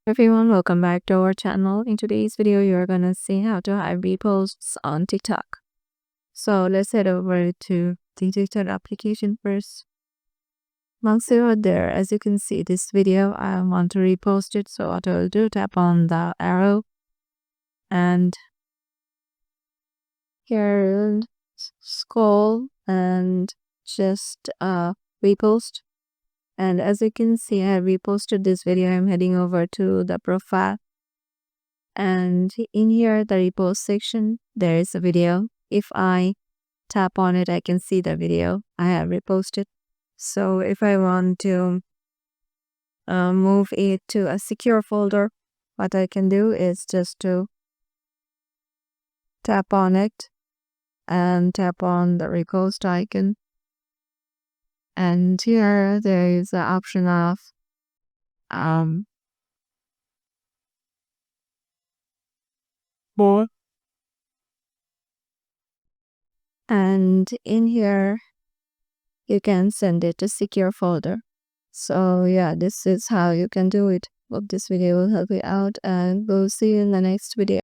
Everyone, welcome back to our channel. In today's video, you're gonna see how to hide reposts on TikTok. So let's head over to the TikTok application first. Once you're there, as you can see this video, I want to repost it. So what I'll do, tap on the arrow and here scroll and just repost. And as you can see, I reposted this video. I'm heading over to the profile. And in here, the repost section, there is a video. If I tap on it, I can see the video I have reposted. So if I want to move it to a secure folder, what I can do is just to tap on it and tap on the repost icon. And here there is the option of more. And in here, you can send it to secure folder. So yeah, this is how you can do it. Hope this video will help you out and we'll see you in the next video.